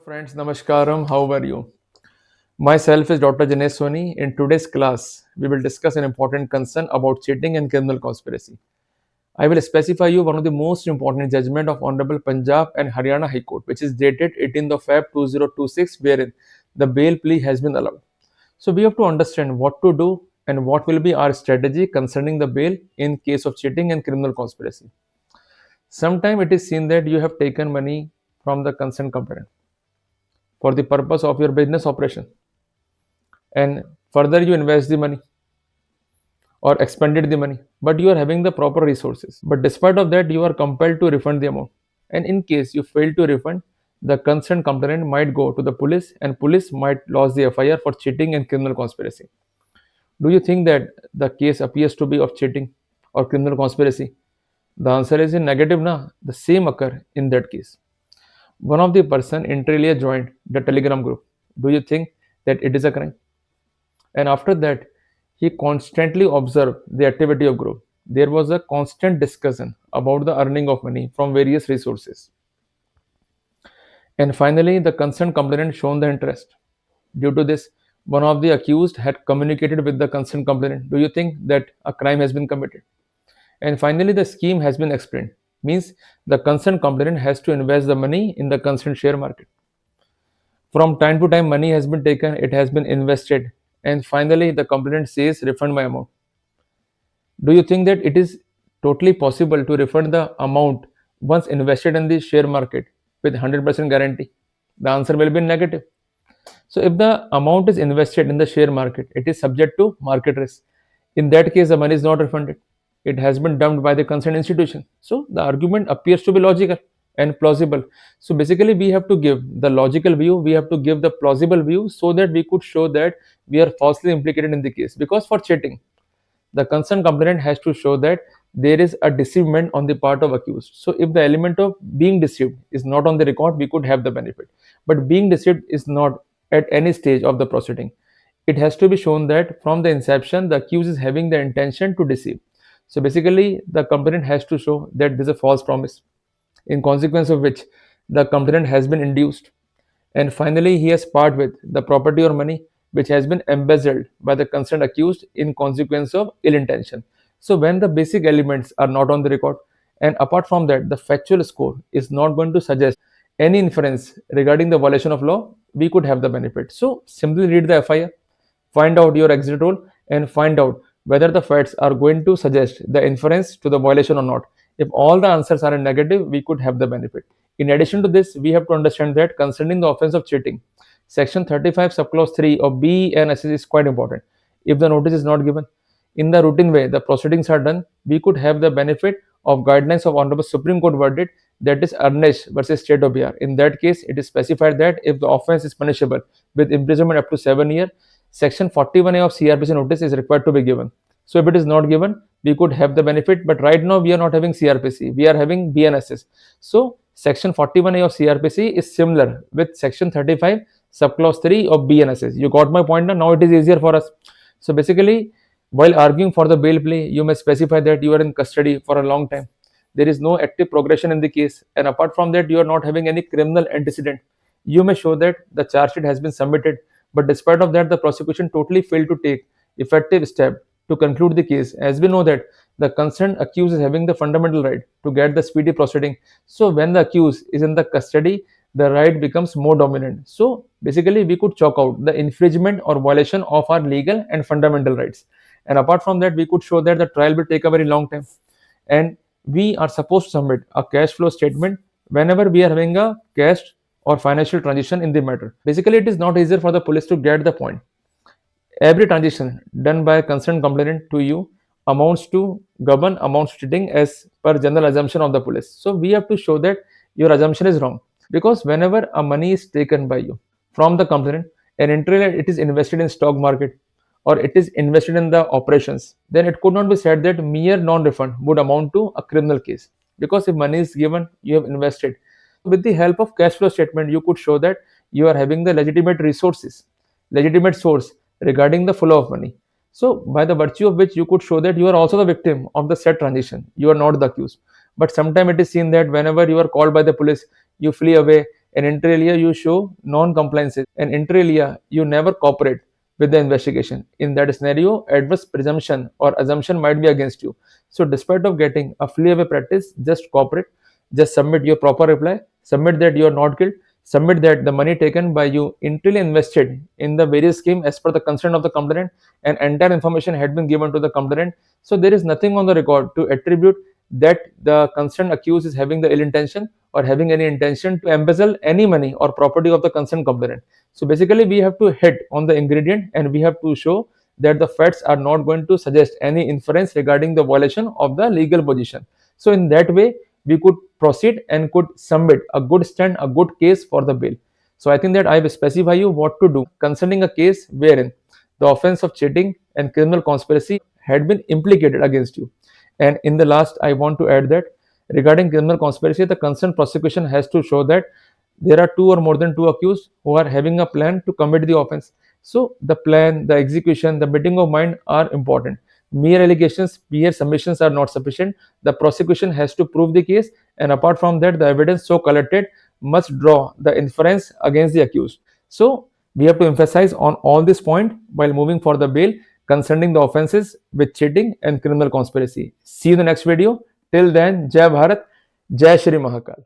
friends, Namaskaram. How are you? Myself is Dr. Jinesh Soni. In today's class, we will discuss an important concern about cheating and criminal conspiracy. I will specify you one of the most important judgment of Honorable Punjab and Haryana High Court, which is dated 18th of Feb 2026, wherein the bail plea has been allowed. So we have to understand what to do and what will be our strategy concerning the bail in case of cheating and criminal conspiracy. Sometimes it is seen that you have taken money from the concerned complainant for the purpose of your business operation, and further you invest the money or expended the money, but you are having the proper resources, but despite of that you are compelled to refund the amount. And in case you fail to refund, the concerned complainant might go to the police and police might lodge the FIR for cheating and criminal conspiracy. Do you think that the case appears to be of cheating or criminal conspiracy? The answer is in negative. Na, the same occur in that case. One of the person inter alia joined the telegram group. Do you think that it is a crime? And after that, he constantly observed the activity of group. There was a constant discussion about the earning of money from various resources. And finally, the concerned complainant shown the interest. Due to this, one of the accused had communicated with the concerned complainant. Do you think that a crime has been committed? And finally, the scheme has been explained. Means the concerned complainant has to invest the money in the concerned share market. From time to time, money has been taken, it has been invested, and finally, the complainant says, refund my amount. Do you think that it is totally possible to refund the amount once invested in the share market with 100% guarantee? The answer will be negative. So, if the amount is invested in the share market, it is subject to market risk. In that case, the money is not refunded. It has been dumped by the concerned institution. So, the argument appears to be logical and plausible. So, basically, we have to give the logical view, we have to give the plausible view so that we could show that we are falsely implicated in the case. Because for cheating, the concerned complainant has to show that there is a deceivement on the part of accused. So if the element of being deceived is not on the record, we could have the benefit. But being deceived is not at any stage of the proceeding. It has to be shown that from the inception, the accused is having the intention to deceive. So basically, the complainant has to show that there is a false promise, in consequence of which the complainant has been induced. And finally, he has part with the property or money which has been embezzled by the concerned accused in consequence of ill intention. So when the basic elements are not on the record, and apart from that, the factual score is not going to suggest any inference regarding the violation of law, we could have the benefit. So simply read the FIR, find out your exit role, and find out whether the facts are going to suggest the inference to the violation or not. If all the answers are in negative, we could have the benefit. In addition to this, we have to understand that concerning the offense of cheating, Section 35 subclause 3 of BNS is quite important. If the notice is not given, in the routine way the proceedings are done, we could have the benefit of guidelines of Honorable Supreme Court verdict, that is Ernest versus State of BR. In that case, it is specified that if the offense is punishable with imprisonment up to 7 years, Section 41A of CRPC notice is required to be given. So if it is not given, we could have the benefit, but right now we are not having CRPC, we are having BNSs. So Section 41A of CRPC is similar with Section 35 subclause 3 of BNSs. You got my point now? Now it is easier for us. So basically, while arguing for the bail plea, you may specify that you are in custody for a long time. There is no active progression in the case, and apart from that, you are not having any criminal antecedent. You may show that the charge sheet has been submitted, but despite of that, the prosecution totally failed to take effective step to conclude the case. As we know that the concerned accused is having the fundamental right to get the speedy proceeding. So when the accused is in the custody, the right becomes more dominant. So basically, we could chalk out the infringement or violation of our legal and fundamental rights. And apart from that, we could show that the trial will take a very long time. And we are supposed to submit a cash flow statement whenever we are having a cash or financial transaction in the matter. Basically, it is not easier for the police to get the point. Every transaction done by a concerned complainant to you amounts to govern amounts to cheating as per general assumption of the police. So we have to show that your assumption is wrong, because whenever a money is taken by you from the complainant and entirely it is invested in stock market or it is invested in the operations, then it could not be said that mere non-refund would amount to a criminal case, because if money is given, you have invested. With the help of cash flow statement, you could show that you are having the legitimate resources, legitimate source regarding the flow of money. So by the virtue of which you could show that you are also the victim of the said transaction, you are not the accused. But sometimes it is seen that whenever you are called by the police, you flee away and inter alia you show non-compliances, and inter alia you never cooperate with the investigation. In that scenario, adverse presumption or assumption might be against you. So despite of getting a flee away practice, just cooperate, just submit your proper reply, submit that you are not guilty, submit that the money taken by you entirely invested in the various scheme as per the consent of the complainant, and entire information had been given to the complainant. So there is nothing on the record to attribute that the concerned accused is having the ill intention or having any intention to embezzle any money or property of the concerned complainant. So basically, we have to hit on the ingredient and we have to show that the facts are not going to suggest any inference regarding the violation of the legal position. So in that way, we could proceed and could submit a good stand, a good case for the bail. So I think that I will specify you what to do concerning a case wherein the offense of cheating and criminal conspiracy had been implicated against you. And in the last, I want to add that regarding criminal conspiracy, the concerned prosecution has to show that there are two or more than two accused who are having a plan to commit the offense. So the plan, the execution, the meeting of mind are important. Mere allegations, mere submissions are not sufficient. The prosecution has to prove the case, and apart from that, the evidence so collected must draw the inference against the accused. So we have to emphasize on all this point while moving for the bail concerning the offenses with cheating and criminal conspiracy. See you in the next video. Till then, Jai Bharat, Jai Shri Mahakal.